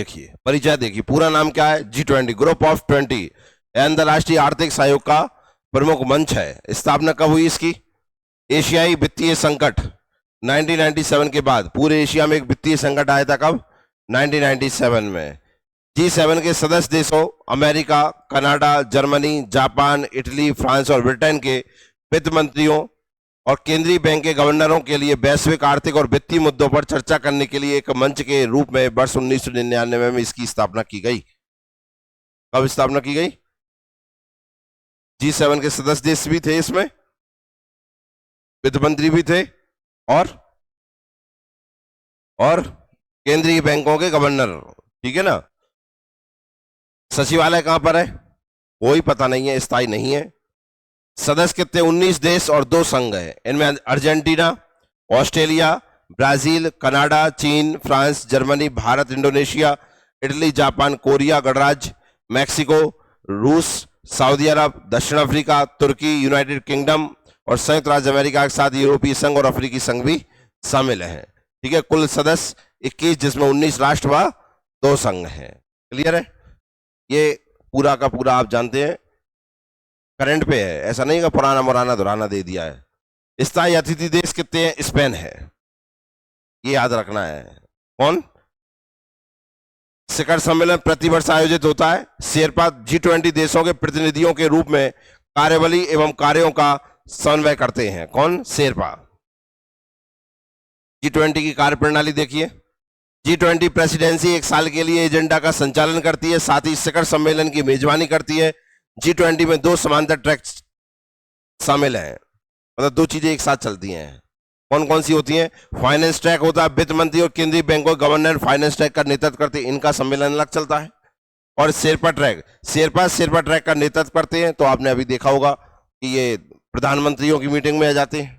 देखिए परिचय देखिए, पूरा नाम क्या है? G20 ग्रुप ऑफ 20 अंतरराष्ट्रीय आर्थिक सहयोग का प्रमुख मंच है। स्थापना कब हुई इसकी? एशियाई वित्तीय संकट 1997 के बाद पूरे एशिया में एक वित्तीय संकट आया था। कब? 1997 में। G7 के सदस्य देशों America, Canada, Germany, Japan, Italy, France और ब्रिटेन के वित्त मंत्रियों और केंद्रीय बैंक के गवर्नरों के लिए वैश्विक आर्थिक और वित्तीय मुद्दों पर चर्चा करने के लिए एक मंच के रूप में वर्ष 1999 में इसकी स्थापना की गई। कब स्थापना की गई? G7 के सदस्य देश भी थे इसमें, वित्त मंत्री भी थे और केंद्रीय बैंकों के गवर्नर। ठीक है ना। सचिवालय कहां पर है? कोई पता नहीं है, स्थायी नहीं है। सदस्य कितने? 19 देश और 2 संघ है। इनमें अर्जेंटीना, ऑस्ट्रेलिया, ब्राजील, कनाडा, चीन, France, Germany, Bharat, Indonesia, Italy, Japan, Korea गणराज्य, मैक्सिको, रूस, सऊदी अरब, दक्षिण अफ्रीका, तुर्की, यूनाइटेड किंगडम और संयुक्त राज्य अमेरिका के साथ यूरोपीय संघ और अफ्रीकी संघ भी शामिल हैं। ठीक है। कुल सदस्य 21, जिसमें 19 राष्ट्र व 2 संघ हैं। क्लियर है? ये पूरा का पूरा आप जानते हैं, करंट पे है, ऐसा नहीं कि पुराना मुराना दोहराना दे दिया है। स्थायी अतिथि देश कितने हैं? स्पेन है, ये याद रखना है। कौन? शिखर सम्मेलन प्रतिवर्ष आयोजित होता है। शेरपा G20 देशों के प्रतिनिधियों के रूप में कार्यबली एवं कार्यों का समन्वय करते हैं। कौन? शेरपा। G20 की कार्यप्रणाली देखिए। G20 प्रेसिडेंसी 1 साल के लिए एजेंडा का संचालन करती है, साथ ही शिखर सम्मेलन की मेजबानी करती है। G20 में 2 समांतर ट्रैक शामिल हैं, मतलब 2 चीजें एक साथ चलती हैं। कौन कौन सी होती हैं? फाइनेंस ट्रैक होता है, वित्त मंत्री और केंद्रीय बैंकों के गवर्नर फाइनेंस ट्रैक का नेतृत्व करते हैं, इनका सम्मेलन अलग चलता है। और शेरपा ट्रैक, शेरपा ट्रैक का नेतृत्व करते हैं। तो आपने अभी देखा होगा कि ये प्रधानमंत्रियों की मीटिंग में आ जाते हैं,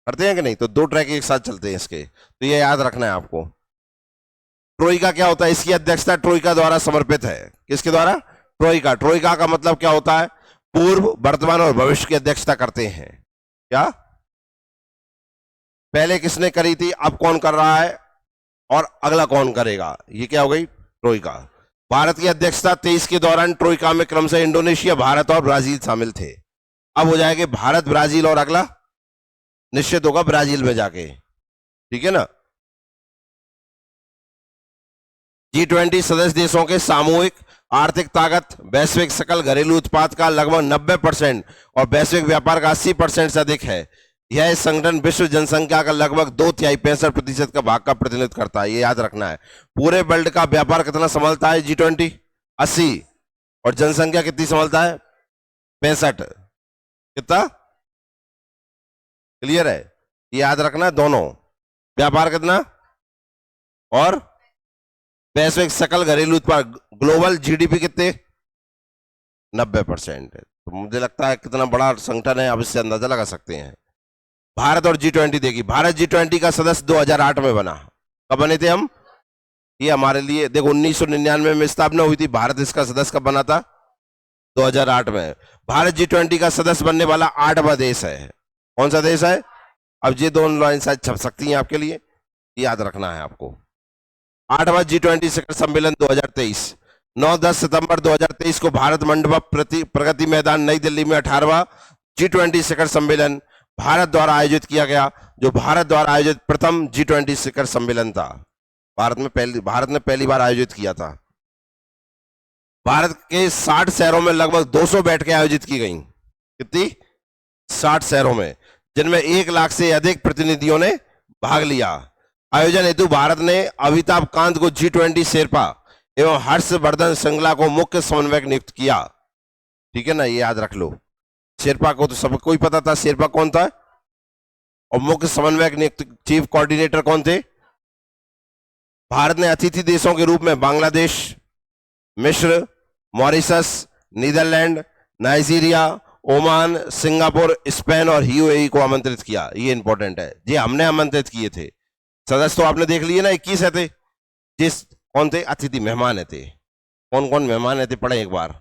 करते हैं कि नहीं? तो 2 ट्रैक एक साथ चलते हैं इसके, तो ये याद रखना है आपको। ट्रोइका क्या होता है? इसकी अध्यक्षता ट्रोइका द्वारा समर्पित है। किसके द्वारा? ट्रोइका। ट्रोइका का मतलब क्या होता है? पूर्व, वर्तमान और भविष्य की अध्यक्षता करते हैं। क्या पहले किसने करी थी, अब कौन कर रहा है और अगला कौन करेगा? ये क्या हो गई? ट्रोइका। भारत की अध्यक्षता 23 के दौरान ट्रोइका में क्रमशः इंडोनेशिया, भारत और ब्राजील शामिल थे। अब हो जाएंगे भारत, ब्राजील और अगला निश्चित होगा ब्राजील में जाके। ठीक है ना। G20 सदस्य देशों के सामूहिक आर्थिक ताकत वैश्विक सकल घरेलू उत्पाद का लगभग 90% और वैश्विक व्यापार का 80% से अधिक है। यह संगठन विश्व जनसंख्या का लगभग 2/3 65% का भाग का प्रतिनिधित्व करता है। ये याद रखना है। पूरे वर्ल्ड का व्यापार कितना संभालता है G20? 80। और जनसंख्या कितनी संभालता है? 65। कितना? क्लियर है? ये याद रखना है। दोनों व्यापार कितना और वैश्विक सकल घरेलू उत्पाद, ग्लोबल GDP कितने? 90% है। तो मुझे लगता है कितना बड़ा संगठन है, आप इससे अंदाजा लगा सकते हैं। भारत और G20 देखिए। भारत G20 का सदस्य 2008 में बना। कब बने थे हम? ये हमारे लिए देखो 1999 में स्थापना हुई थी, भारत इसका सदस्य कब बना था? 2008 में। भारत G20 का सदस्य बनने वाला 8वां देश है। कौन सा देश है? अब ये 2 लाइन शायद छप सकती हैं आपके लिए, याद रखना है आपको। 8वां G20 शिखर सम्मेलन 2023, 9-10 सितंबर 2023 को भारत मंडप प्रगति मैदान नई दिल्ली में 18वां G20 शिखर सम्मेलन भारत द्वारा आयोजित किया गया, जो भारत द्वारा आयोजित प्रथम G20 शिखर सम्मेलन था। भारत ने पहली बार आयोजित किया था। भारत के 60 शहरों में लगभग 200 बैठकें आयोजित की गई। कितनी? 60 शहरों में, जिनमें 1 लाख से अधिक प्रतिनिधियों ने भाग लिया। आयोजन हेतु भारत ने अमिताभ कांत को G20 शेरपा एवं हर्षवर्धन श्रृंगला को मुख्य समन्वयक नियुक्त किया। ठीक है ना, ये याद रख लो। शेरपा को तो सबको ही पता था, शेरपा कौन था, और मुख्य समन्वयक नियुक्त, चीफ कोऑर्डिनेटर कौन थे? भारत ने अतिथि देशों के रूप में बांग्लादेश, मिस्र, Mauritius, Netherland, Nigeria, Oman, Singapore, Spain और UAE को आमंत्रित किया। ये इंपॉर्टेंट है जी, हमने आमंत्रित किए थे। सदस्य तो आपने देख लिए ना, 21 है थे। जिस कौन थे? अतिथि मेहमान है थे। कौन कौन मेहमान है थे, पढ़े एक बार।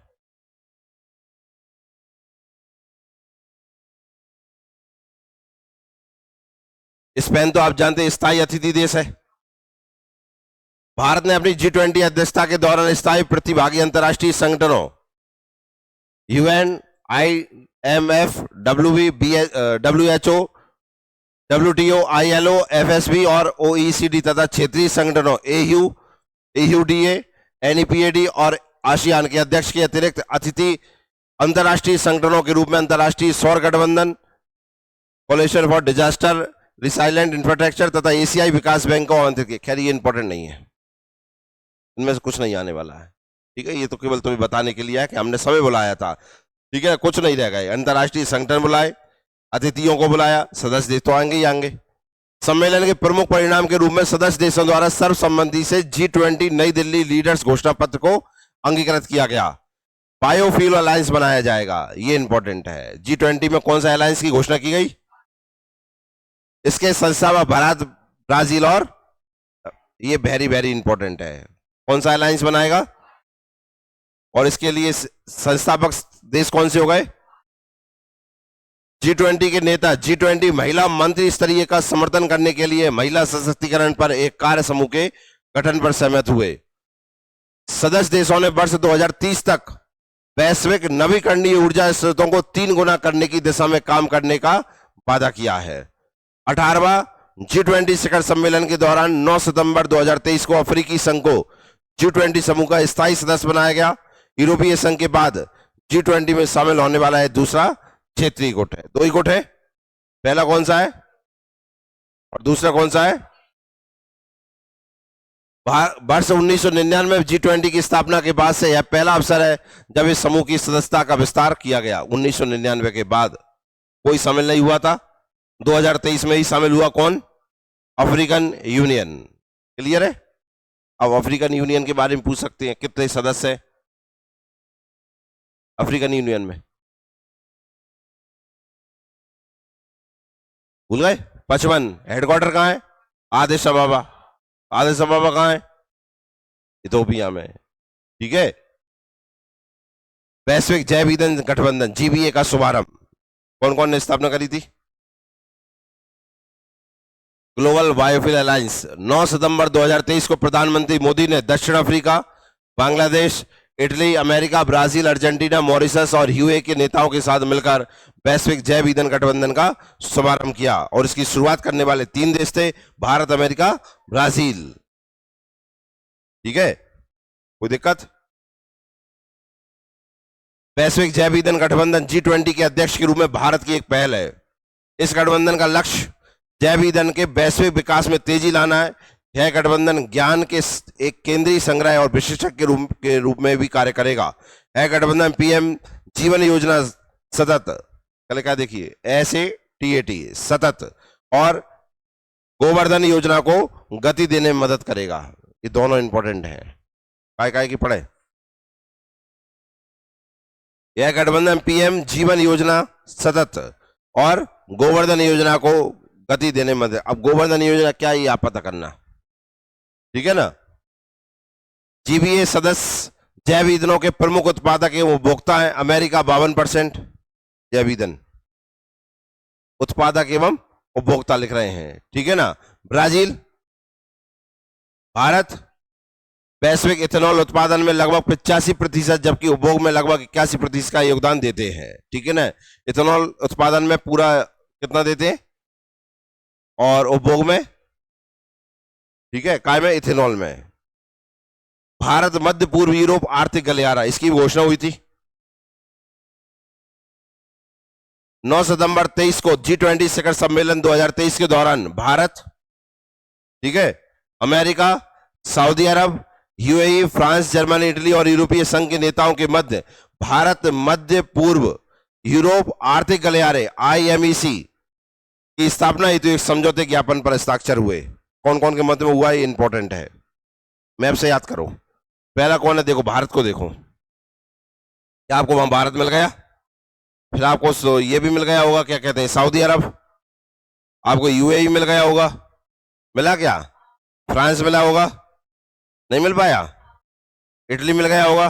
स्पेन तो आप जानते हैं स्थायी अतिथि देश है। भारत ने अपनी G20 अध्यक्षता के दौरान स्थायी प्रतिभागी अंतर्राष्ट्रीय संगठनों UN, IMF, WHO, WTO, ILO, FSB और OECD तथा क्षेत्रीय संगठनों AU, AUDA, NEPAD और आसियान के अध्यक्ष के अतिरिक्त अतिथि अंतर्राष्ट्रीय संगठनों के रूप में अंतर्राष्ट्रीय सौर गठबंधन, coalition for disaster resilient infrastructure तथा एशियाई विकास बैंक को आमंत्रित किया। खैर ये इंपॉर्टेंट नहीं है, इनमें से कुछ नहीं आने वाला है, ठीक है। ये तो केवल तुम्हें बताने के लिए है कि हमने समय बुलाया था, ठीक है, कुछ नहीं रह गए। अंतर्राष्ट्रीय संगठन बुलाए, अतिथियों को बुलाया, सदस्य देश तो आएंगे ही आएंगे। सम्मेलन के प्रमुख परिणाम के रूप में सदस्य देशों द्वारा सर्वसम्मति से G20 नई दिल्ली लीडर्स घोषणा पत्र को अंगीकृत किया गया। बायोफ्यूल अलायंस बनाया जाएगा, ये इंपॉर्टेंट है। G20 में कौन सा अलायंस की घोषणा की गई? इसके संस्थापक भारत, ब्राजील और ये वेरी वेरी इंपॉर्टेंट है। कौन सा अलायंस बनाएगा और इसके लिए संस्थापक देश कौन से हो गए? G20 के नेता G20 महिला मंत्री स्तरीय का समर्थन करने के लिए महिला सशक्तिकरण पर एक कार्य समूह के गठन पर सहमत हुए। सदस्य देशों ने वर्ष 2030 तक वैश्विक नवीकरणीय ऊर्जा स्रोतों को 3 गुना करने की दिशा में काम करने का वादा किया है। 18वां G20 शिखर सम्मेलन के दौरान 9 सितंबर 2023 को अफ्रीकी संघ को G20 समूह का स्थायी सदस्य बनाया गया। यूरोपीय संघ के बाद G20 में शामिल होने वाला है दूसरा क्षेत्रीय गुट है। 2 ही गुट है, पहला कौन सा है और दूसरा कौन सा है? वर्ष 1999 G20 की स्थापना के बाद से यह पहला अवसर है जब इस समूह की सदस्यता का विस्तार किया गया। 1999 के बाद कोई शामिल नहीं हुआ था, 2023 में ही शामिल हुआ। कौन? African union. क्लियर है? अब अफ्रीकन यूनियन के बारे में पूछ सकते हैं, कितने सदस्य हैं अफ्रीकन यूनियन में? भूल गए? 55। हेडक्वार्टर कहां है? आदिस अबाबा। आदिस अबाबा कहां है? इथोपिया में, ठीक है। वैश्विक जैव ईंधन गठबंधन GBA का शुभारंभ कौन कौन ने स्थापना करी थी? ग्लोबल बायोफ्यूल अलायंस 9 सितंबर 2023 को प्रधानमंत्री मोदी ने दक्षिण Africa, Bangladesh, Italy, America, Brazil, Argentina, Mauritius और यूए के नेताओं के साथ मिलकर वैश्विक जैव ईंधन गठबंधन का शुभारंभ किया और इसकी शुरुआत करने वाले 3 देश थे भारत, अमेरिका, ब्राजील। ठीक है, कोई दिक्कत? वैश्विक जैव ईंधन गठबंधन G20 के अध्यक्ष के रूप में भारत की एक पहल है। इस गठबंधन का लक्ष्य जैव ईंधन के वैश्विक विकास में तेजी लाना है। यह गठबंधन ज्ञान के एक केंद्रीय संग्रह और विशेषज्ञ के रूप में भी कार्य करेगा। यह गठबंधन PM जीवन योजना सतत, कल क्या देखिए, SATAT सतत और गोवर्धन योजना को गति देने में मदद करेगा। ये दोनों इंपॉर्टेंट हैं, काय की पढ़े। यह गठबंधन PM जीवन योजना सतत और गोवर्धन योजना को गति देने में मदद। अब गोवर्धन योजना क्या है, ये आप पता करना, ठीक है ना। GBA सदस्य जैव ईंधनों के प्रमुख उत्पादक एवं उपभोक्ता हैं। अमेरिका 52% जैव ईंधन उत्पादक एवं उपभोक्ता लिख रहे हैं, ठीक है ना। ब्राजील, भारत वैश्विक इथेनॉल उत्पादन में लगभग 85%, जबकि उपभोग में लगभग 81% का योगदान देते हैं, ठीक है ना। इथेनॉल उत्पादन में पूरा कितना देते हैं और उपभोग में, ठीक है, काय में? इथेनॉल में। भारत मध्य पूर्व यूरोप आर्थिक गलियारा, इसकी घोषणा हुई थी 9 सितंबर 23 को G20 शिखर सम्मेलन 2023 के दौरान भारत, ठीक है, अमेरिका, सऊदी अरब, UAE, फ्रांस, जर्मनी, इटली और यूरोपीय संघ के नेताओं के मध्य भारत मध्य पूर्व यूरोप आर्थिक गलियारे IMEC की स्थापना हेतु एक समझौते ज्ञापन पर हस्ताक्षर हुए। कौन कौन के मध्य में हुआ, ये इंपॉर्टेंट है, मैप से याद करो। पहला कौन है? देखो, भारत को देखो, क्या आपको वहां भारत मिल गया? फिर आपको ये भी मिल गया होगा, क्या कहते हैं, सऊदी अरब। आपको UAE मिल गया होगा, मिला क्या? फ्रांस मिला होगा, नहीं मिल पाया। इटली मिल गया होगा,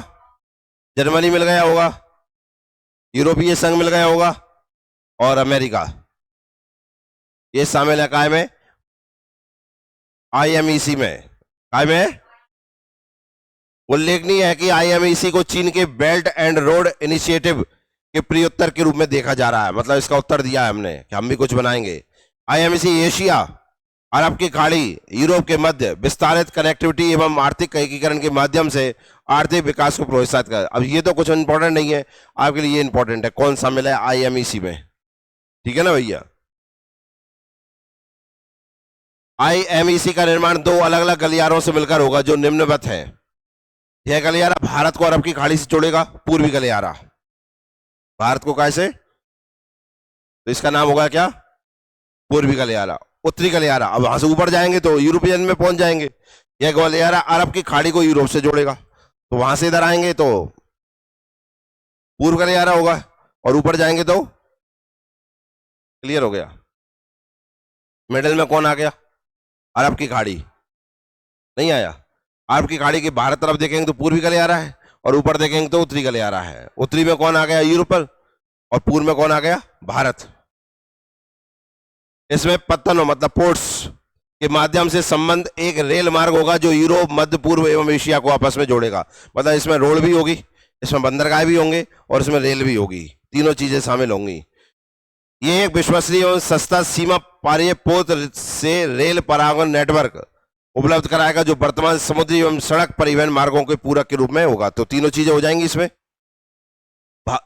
जर्मनी मिल गया होगा, यूरोपीय संघ मिल गया होगा और अमेरिका, ये शामिल है काय में? IMEC में। काय में? उल्लेखनीय है कि आईएमईसी को चीन के बेल्ट एंड रोड इनिशिएटिव के प्रत्युत्तर के रूप में देखा जा रहा है। मतलब इसका उत्तर दिया है हमने कि हम भी कुछ बनाएंगे। आईएमईसी एशिया, अरब की खाड़ी, यूरोप के मध्य विस्तारित कनेक्टिविटी एवं आर्थिक एकीकरण के माध्यम से आर्थिक विकास को प्रोत्साहित कर। अब ये तो कुछ इंपॉर्टेंट नहीं है आपके लिए, ये इंपॉर्टेंट है कौन सा मिला है आईएमईसी में, ठीक है ना भैया। आईएमईसी का निर्माण 2 अलग अलग गलियारों से मिलकर होगा जो निम्नवत है। यह गलियारा भारत को अरब की खाड़ी से जोड़ेगा, पूर्वी गलियारा भारत को कैसे, तो इसका नाम होगा क्या, पूर्वी गलियारा। उत्तरी गलियारा, अब वहां से ऊपर जाएंगे तो यूरोपियन में पहुंच जाएंगे। यह गलियारा अरब की खाड़ी को यूरोप से जोड़ेगा, तो वहां से इधर आएंगे तो पूर्व गलियारा होगा, और ऊपर जाएंगे तो, क्लियर हो गया। मिडिल में कौन आ गया, अरब की खाड़ी नहीं आया। अरब की खाड़ी की बाहर तरफ देखेंगे तो पूर्वी गलियारा है, और ऊपर देखेंगे तो उत्तरी गलियारा है। उत्तरी में कौन आ गया, यूरोप, और पूर्व में कौन आ गया, भारत। इसमें पत्तनों मतलब पोर्ट्स के माध्यम से संबंध एक रेल मार्ग होगा जो यूरोप, मध्य पूर्व एवं एशिया को आपस में जोड़ेगा। मतलब इसमें रोड भी होगी, इसमें बंदरगाह भी होंगे, और इसमें रेल भी होगी, तीनों चीजें शामिल होंगी। ये एक विश्वसनीय और सस्ता सीमा पारीय पोत से रेल परागण नेटवर्क उपलब्ध कराएगा जो वर्तमान समुद्री एवं सड़क परिवहन मार्गों के पूरक के रूप में होगा। तो तीनों चीजें हो जाएंगी इसमें।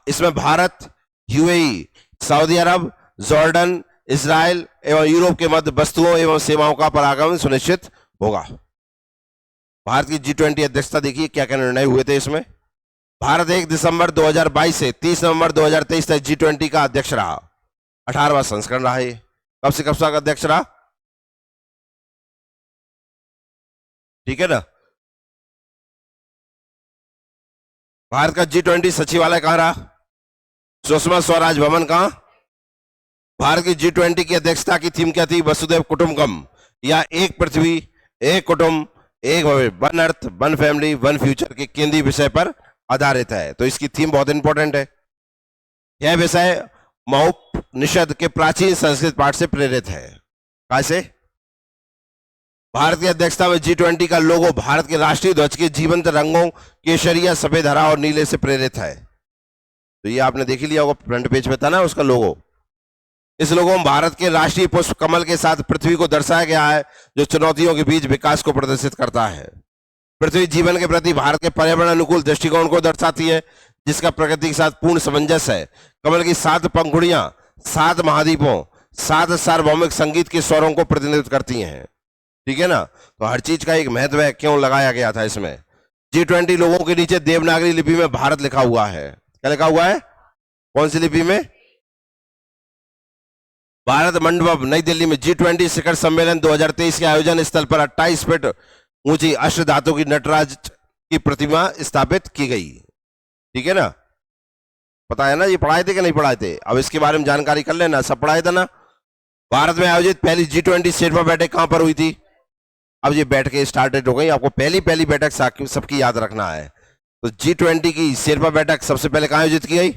इसमें भारत, यूएई, सऊदी अरब, जॉर्डन, इजराइल एवं यूरोप के मध्य वस्तुओं एवं सेवाओं का परागमन सुनिश्चित होगा। भारत की G20 अध्यक्षता देखिए क्या क्या निर्णय हुए थे इसमें। भारत 1 दिसंबर 2022 से 30 नवंबर 2023 तक G20 का अध्यक्ष रहा। 18वां संस्करण रहा है। कब से कब तक अध्यक्ष रहा, ठीक है ना। भारत का G20 सचिवालय कहां रहा, सुषमा स्वराज भवन कहां। भारत की G20 की अध्यक्षता की थीम क्या थी, वसुधैव कुटुंबकम, या एक पृथ्वी, एक कुटुंब, एक भविष्य, one earth, one family, one future के केंद्रीय विषय पर आधारित है। तो इसकी थीम बहुत इंपॉर्टेंट है। यह विषय महोपनिषद के प्राचीन संस्कृत पाठ से प्रेरित है। कैसे, भारत की अध्यक्षता में G20 का लोगो भारत के राष्ट्रीय ध्वज के जीवंत रंगों केसरिया, सफेद, हरा और नीले से प्रेरित है। तो ये आपने देख लिया होगा, फ्रंट पेज पे था ना उसका लोगो। इस लोगो में भारत के राष्ट्रीय पुष्प कमल के साथ पृथ्वी को दर्शाया गया है जो चुनौतियों के बीच विकास को प्रदर्शित करता है। पृथ्वी जीवन के प्रति भारत के पर्यावरण अनुकूल दृष्टिकोण को दर्शाती है जिसका प्रकृति के साथ पूर्ण सामंजस्य है। कमल की 7 पंखुड़ियां 7 महाद्वीपों 7 सार्वभौमिक संगीत के स्वरों को प्रतिनिधित्व करती हैं, ठीक है ना। तो हर चीज का एक महत्व है, क्यों लगाया गया था इसमें। G20 लोगों के नीचे देवनागरी लिपि में भारत लिखा हुआ है। क्या लिखा हुआ है, कौन सी लिपि में, भारत मंडपम नई दिल्ली में G20 शिखर सम्मेलन 2023 के आयोजन स्थल पर 28 फीट ऊंची अष्ट धातु की नटराज की प्रतिमा स्थापित की गई, ठीक है ना। पता है ना, ये पढ़ाए थे कि नहीं पढ़ाए थे, अब इसके बारे में जानकारी कर लेना, सब पढ़ाए थे ना। भारत में आयोजित पहली G20 शेरपा बैठक कहां पर हुई थी, अब ये बैठकें स्टार्टेड हो गई, आपको पहली बैठक सबकी याद रखना है। तो G20 की शेरपा बैठक सबसे पहले कहां आयोजित की गई,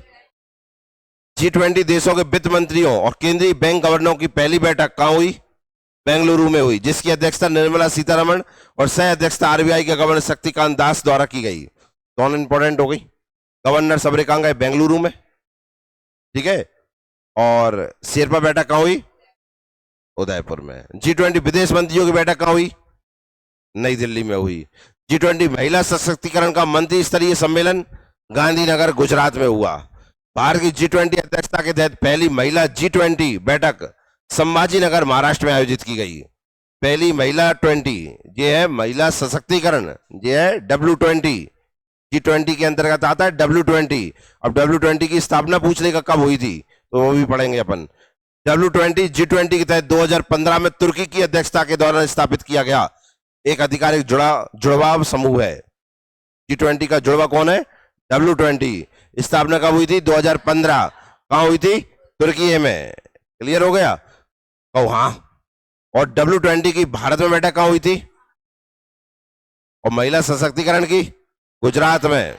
G20 देशों के वित्त मंत्रियों और केंद्रीय बैंक गवर्नरों की पहली बैठक कहां हुई, बेंगलुरु में हुई, जिसकी अध्यक्षता निर्मला सीतारमण और सह अध्यक्षता आरबीआई के गवर्नर शक्तिकांत दास द्वारा की गई। दोनों इंपॉर्टेंट हो गई। गवर्नर सबरे कहां गए, बेंगलुरु में, ठीक है। और शेरपा बैठक कहां हुई, उदयपुर में। G20 विदेश मंत्रियों की बैठक कहां हुई, नई दिल्ली में हुई। G20 महिला सशक्तिकरण का मंत्री स्तरीय सम्मेलन गांधीनगर गुजरात में हुआ। भारत की G20 अध्यक्षता के तहत पहली महिला G20 बैठक संभाजी नगर महाराष्ट्र में आयोजित की गई। पहली महिला 20, ये है महिला सशक्तिकरण, ये है W20, G20 के अंतर्गत आता है W20। अब W20 की स्थापना पूछ लेगा कब हुई थी, तो वो भी पढ़ेंगे अपन। W20 G20 के तहत 2015 में तुर्की की अध्यक्षता के दौरान स्थापित किया गया एक आधिकारिक जुड़वाव समूह है। G20 का जुड़वा कौन है, W20। स्थापना कब हुई थी, 2015। कहां हुई थी, तुर्की में। क्लियर हो गया, कहो हाँ। और W20 की भारत में बैठक कहां हुई थी, और महिला सशक्तिकरण की गुजरात में।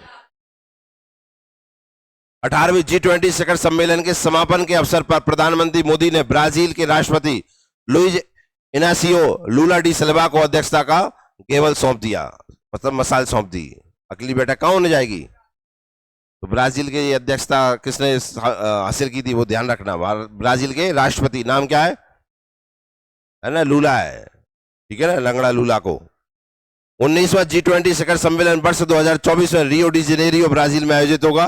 18वीं G20 शिखर सम्मेलन के समापन के अवसर पर प्रधानमंत्री मोदी ने ब्राजील के राष्ट्रपति लुइज इनासियो लूला डी सिल्वा को अध्यक्षता का केवल सौंप दिया, मतलब मसाल सौंप दी। अगली बैठक कहाँ होने जाएगी? तो ब्राजील के अध्यक्षता किसने हासिल की थी, वो ध्यान रखना। ब्राजील के राष्ट्रपति नाम क्या है ना? लूला है, ठीक है ना, लंगड़ा लूला को। 19वां G20 शिखर सम्मेलन वर्ष 2024 में रियो डी जेनेरियो ब्राजील में आयोजित होगा।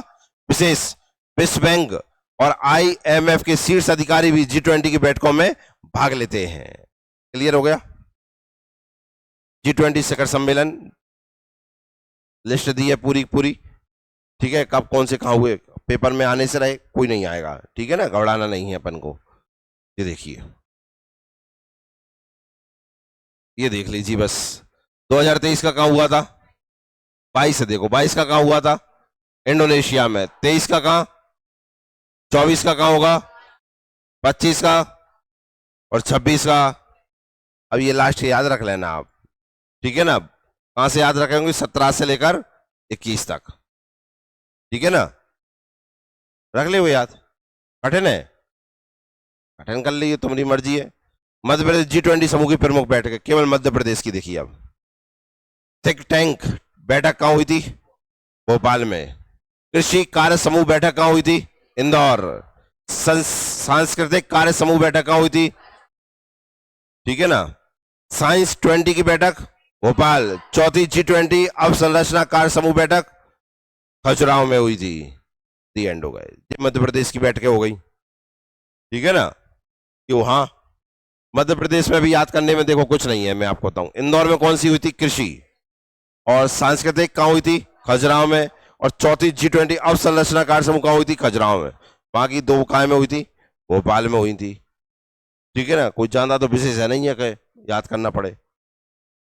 विशेष विश्व बैंक और IMF के शीर्ष अधिकारी भी G20 की बैठकों में भाग लेते हैं। क्लियर हो गया? G20 शिखर सम्मेलन लिस्ट दी है पूरी पूरी, ठीक है, कब कौन से कहाँ हुए, पेपर में आने से रहे, कोई नहीं आएगा, ठीक है ना, घबराना नहीं है अपन को। ये देखिए, ये देख लीजिए बस। 2023 का कहाँ हुआ था? 22 से देखो, 22 का कहाँ हुआ था? इंडोनेशिया में। 23 का कहाँ? 24 का कहाँ होगा? 25 का और 26 का। अब ये लास्ट याद रख लेना आप, ठीक है ना। कहां से याद रखेंगे? 17 से लेकर 21 तक, ठीक है ना, रख ले वो याद। कठिन है, कठिन कर लीजिए, तुम्हारी मर्जी है। मध्य प्रदेश G20 समूह की प्रमुख बैठक केवल मध्य प्रदेश की देखिए। अब थिंक टैंक बैठक कहां हुई थी? भोपाल में। कृषि कार्य समूह बैठक कहां हुई थी? इंदौर। सांस्कृतिक कार्य समूह बैठक कहां हुई थी? ठीक है ना। साइंस 20 की बैठक भोपाल। चौथी G20 अवसंरचना कार्य समूह बैठक खजुराहो में हुई थी। दी एंड हो गए। मध्य प्रदेश की बैठकें हो गई, ठीक है ना। कि वहां मध्य प्रदेश में भी याद करने में देखो कुछ नहीं है, मैं आपको बताऊं। इंदौर में कौन सी हुई थी? कृषि। और सांस्कृतिक कहां हुई थी? खजुराहो में। और चौथी G20 अवसंरचना कार्य समूह कहां हुई थी? खजुराहो में। बाकी दो काय में हुई थी? भोपाल में हुई थी, ठीक है ना। कोई ज्यादा तो विशेष है नहीं है कि याद करना पड़े।